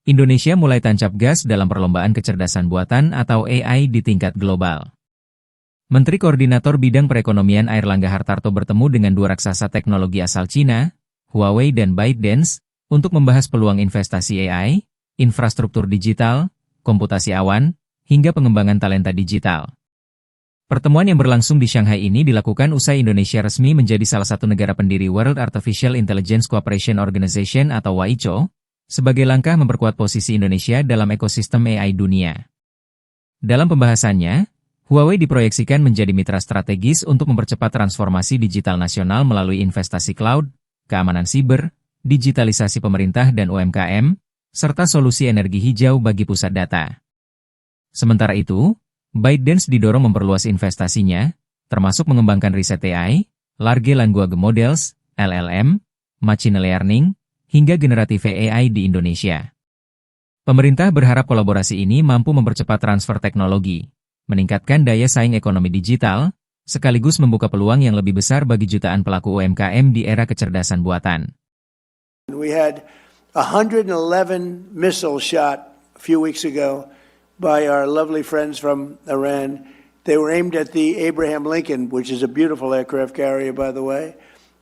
Indonesia mulai tancap gas dalam perlombaan kecerdasan buatan atau AI di tingkat global. Menteri Koordinator Bidang Perekonomian Airlangga Hartarto bertemu dengan dua raksasa teknologi asal Cina, Huawei dan ByteDance, untuk membahas peluang investasi AI, infrastruktur digital, komputasi awan, hingga pengembangan talenta digital. Pertemuan yang berlangsung di Shanghai ini dilakukan usai Indonesia resmi menjadi salah satu negara pendiri World Artificial Intelligence Cooperation Organization atau WAICO, sebagai langkah memperkuat posisi Indonesia dalam ekosistem AI dunia. Dalam pembahasannya, Huawei diproyeksikan menjadi mitra strategis untuk mempercepat transformasi digital nasional melalui investasi cloud, keamanan siber, digitalisasi pemerintah dan UMKM, serta solusi energi hijau bagi pusat data. Sementara itu, ByteDance didorong memperluas investasinya, termasuk mengembangkan riset AI, Large Language Models, LLM, Machine Learning, hingga generatif AI di Indonesia. Pemerintah berharap kolaborasi ini mampu mempercepat transfer teknologi, meningkatkan daya saing ekonomi digital, sekaligus membuka peluang yang lebih besar bagi jutaan pelaku UMKM di era kecerdasan buatan. We had 111 missiles shot a few weeks ago by our lovely friends from Iran. They were aimed at the Abraham Lincoln, which is a beautiful aircraft carrier, by the way.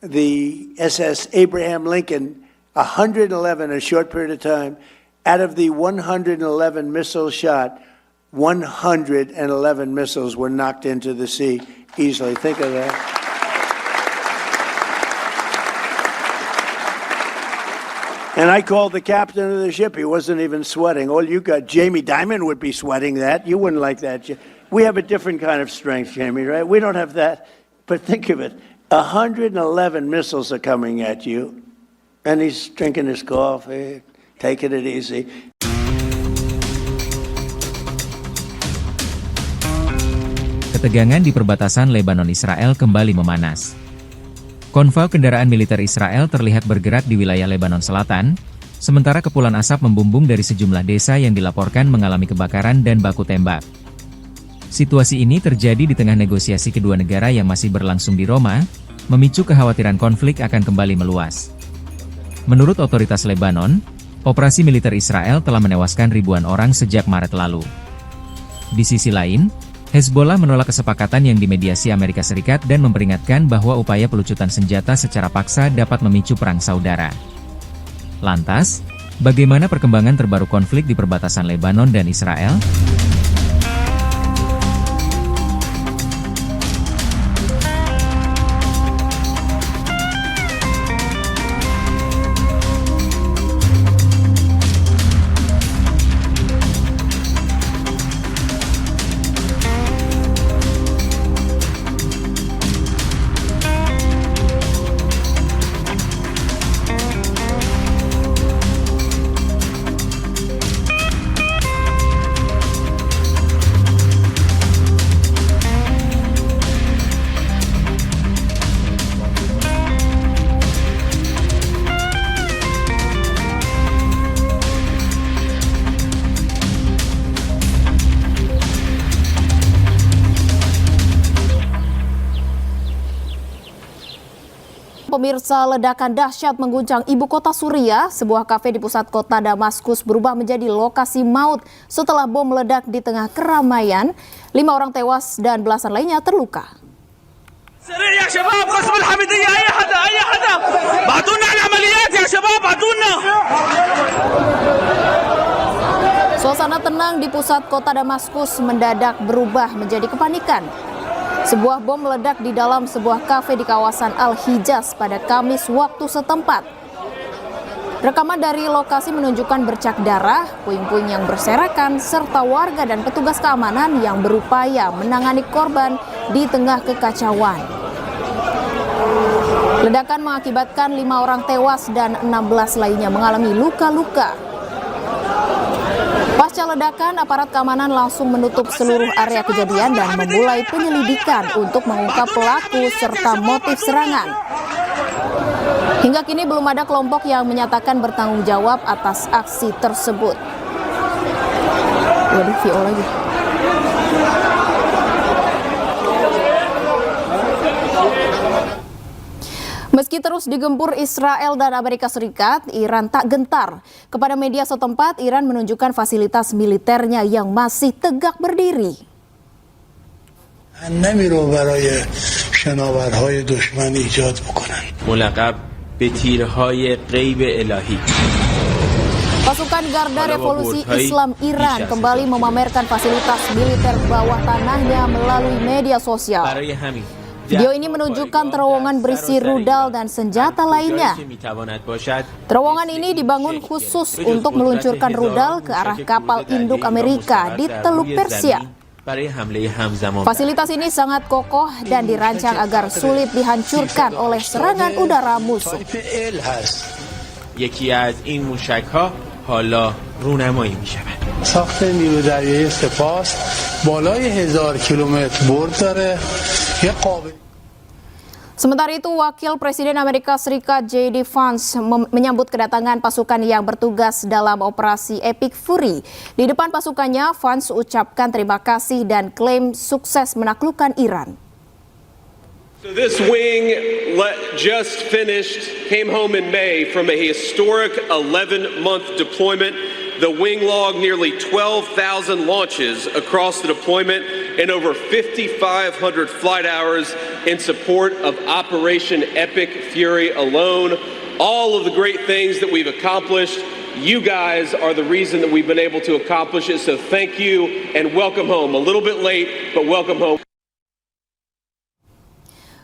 The SS Abraham Lincoln, 111 in a short period of time. Out of the 111 missiles shot, 111 missiles were knocked into the sea easily. Think of that. And I called the captain of the ship. He wasn't even sweating. All you got, Jamie Dimon would be sweating that. You wouldn't like that. We have a different kind of strength, Jamie, right? We don't have that. But think of it. 111 missiles are coming at you. And he's drinking his coffee, taking it easy. Ketegangan di perbatasan Lebanon-Israel kembali memanas. Konvoi kendaraan militer Israel terlihat bergerak di wilayah Lebanon Selatan, sementara kepulan asap membumbung dari sejumlah desa yang dilaporkan mengalami kebakaran dan baku tembak. Situasi ini terjadi di tengah negosiasi kedua negara yang masih berlangsung di Roma, memicu kekhawatiran konflik akan kembali meluas. Menurut otoritas Lebanon, operasi militer Israel telah menewaskan ribuan orang sejak Maret lalu. Di sisi lain, Hezbollah menolak kesepakatan yang dimediasi Amerika Serikat dan memperingatkan bahwa upaya pelucutan senjata secara paksa dapat memicu perang saudara. Lantas, bagaimana perkembangan terbaru konflik di perbatasan Lebanon dan Israel? Pemirsa, ledakan dahsyat mengguncang ibu kota Suriah. Sebuah kafe di pusat kota Damaskus berubah menjadi lokasi maut setelah bom meledak di tengah keramaian. 5 orang tewas dan belasan lainnya terluka. Suasana tenang di pusat kota Damaskus mendadak berubah menjadi kepanikan. Sebuah bom meledak di dalam sebuah kafe di kawasan Al-Hijaz pada Kamis waktu setempat. Rekaman dari lokasi menunjukkan bercak darah, puing-puing yang berserakan, serta warga dan petugas keamanan yang berupaya menangani korban di tengah kekacauan. Ledakan mengakibatkan 5 orang tewas dan 16 lainnya mengalami luka-luka. Pasca ledakan, aparat keamanan langsung menutup seluruh area kejadian dan memulai penyelidikan untuk mengungkap pelaku serta motif serangan. Hingga kini belum ada kelompok yang menyatakan bertanggung jawab atas aksi tersebut. Waduh, VO lagi. Meski terus digempur Israel dan Amerika Serikat, Iran tak gentar. Kepada media setempat, Iran menunjukkan fasilitas militernya yang masih tegak berdiri. Pasukan Garda Revolusi Islam Iran kembali memamerkan fasilitas militer bawah tanahnya melalui media sosial. Video ini menunjukkan terowongan berisi rudal dan senjata lainnya. Terowongan ini dibangun khusus untuk meluncurkan rudal ke arah kapal induk Amerika di Teluk Persia. Fasilitas ini sangat kokoh dan dirancang agar sulit dihancurkan oleh serangan udara musuh. ساخت نیرو دریایی سپاس بالای 1000 کیلومتر برد داره. Sementara itu, Wakil Presiden Amerika Serikat J.D. Vance menyambut kedatangan pasukan yang bertugas dalam operasi Epic Fury. Di depan pasukannya, Vance ucapkan terima kasih dan klaim sukses menaklukkan Iran. So this wing just came home in May from a historic 11-month deployment. The wing logged nearly 12,000 launches across the deployment and over 5,500 flight hours in support of Operation Epic Fury alone. All of the great things that we've accomplished, you guys are the reason that we've been able to accomplish it. So thank you and welcome home. A little bit late, but welcome home.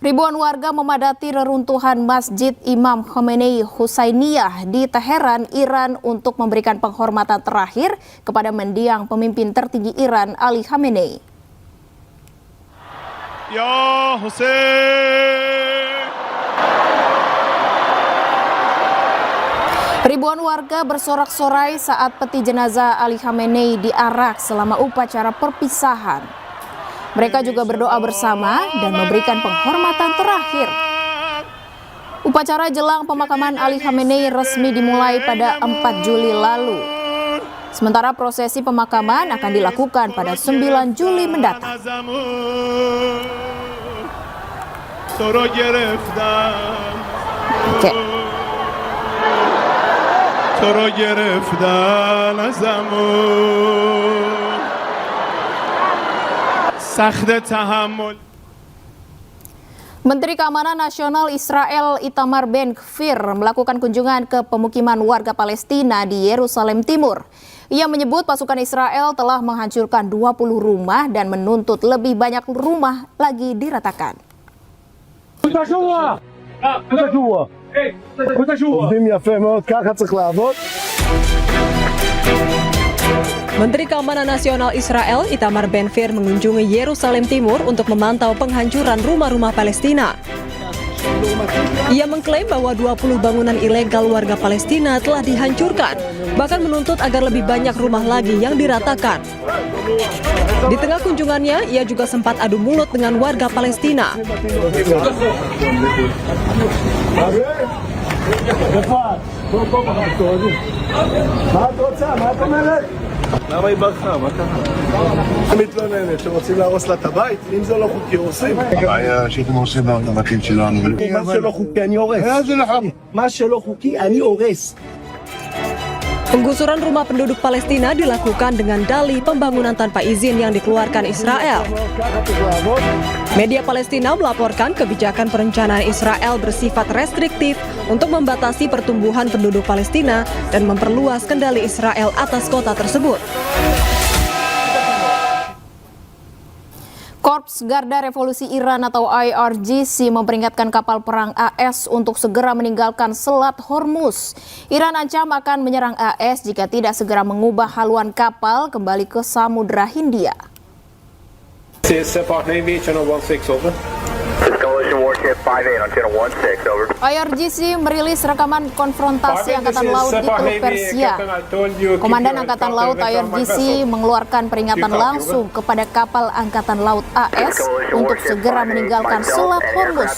Ribuan warga memadati reruntuhan Masjid Imam Khomeini Husainiyah di Teheran, Iran untuk memberikan penghormatan terakhir kepada mendiang pemimpin tertinggi Iran, Ali Khamenei. Ya Hussein. Ribuan warga bersorak-sorai saat peti jenazah Ali Khamenei diarak selama upacara perpisahan. Mereka juga berdoa bersama dan memberikan penghormatan terakhir. Upacara jelang pemakaman Ali Khamenei resmi dimulai pada 4 Juli lalu. Sementara prosesi pemakaman akan dilakukan pada 9 Juli mendatang. Oke. Menteri Keamanan Nasional Israel Itamar Ben-Gvir melakukan kunjungan ke pemukiman warga Palestina di Yerusalem Timur. Ia menyebut pasukan Israel telah menghancurkan 20 rumah dan menuntut lebih banyak rumah lagi diratakan. Menteri Keamanan Nasional Israel Itamar Ben-Gvir mengunjungi Yerusalem Timur untuk memantau penghancuran rumah-rumah Palestina. Ia mengklaim bahwa 20 bangunan ilegal warga Palestina telah dihancurkan, bahkan menuntut agar lebih banyak rumah lagi yang diratakan. Di tengah kunjungannya, ia juga sempat adu mulut dengan warga Palestina. למה היא ברחה? מה קרה? מתלוננת שרוצים להרוס לה את הבית? אם זה לא חוקי הורסים. הבעיה שאתם הורסים בבתים שלנו. מה שלא חוקי אני הורס. מה שלא חוקי אני הורס. Penggusuran rumah penduduk Palestina dilakukan dengan dalih pembangunan tanpa izin yang dikeluarkan Israel. Media Palestina melaporkan kebijakan perencanaan Israel bersifat restriktif untuk membatasi pertumbuhan penduduk Palestina dan memperluas kendali Israel atas kota tersebut. Korps Garda Revolusi Iran atau IRGC memperingatkan kapal perang AS untuk segera meninggalkan Selat Hormuz. Iran ancam akan menyerang AS jika tidak segera mengubah haluan kapal kembali ke Samudra Hindia. IRGC merilis rekaman konfrontasi Angkatan Laut di Teluk Persia. Komandan Angkatan Laut IRGC mengeluarkan peringatan langsung kepada kapal Angkatan Laut AS untuk segera meninggalkan Selat Hormuz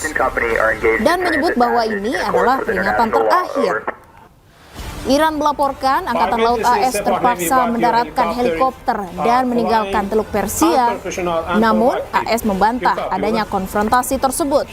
dan menyebut bahwa ini adalah peringatan terakhir. Iran melaporkan Angkatan Laut AS terpaksa mendaratkan helikopter dan meninggalkan Teluk Persia. Namun, AS membantah adanya konfrontasi tersebut.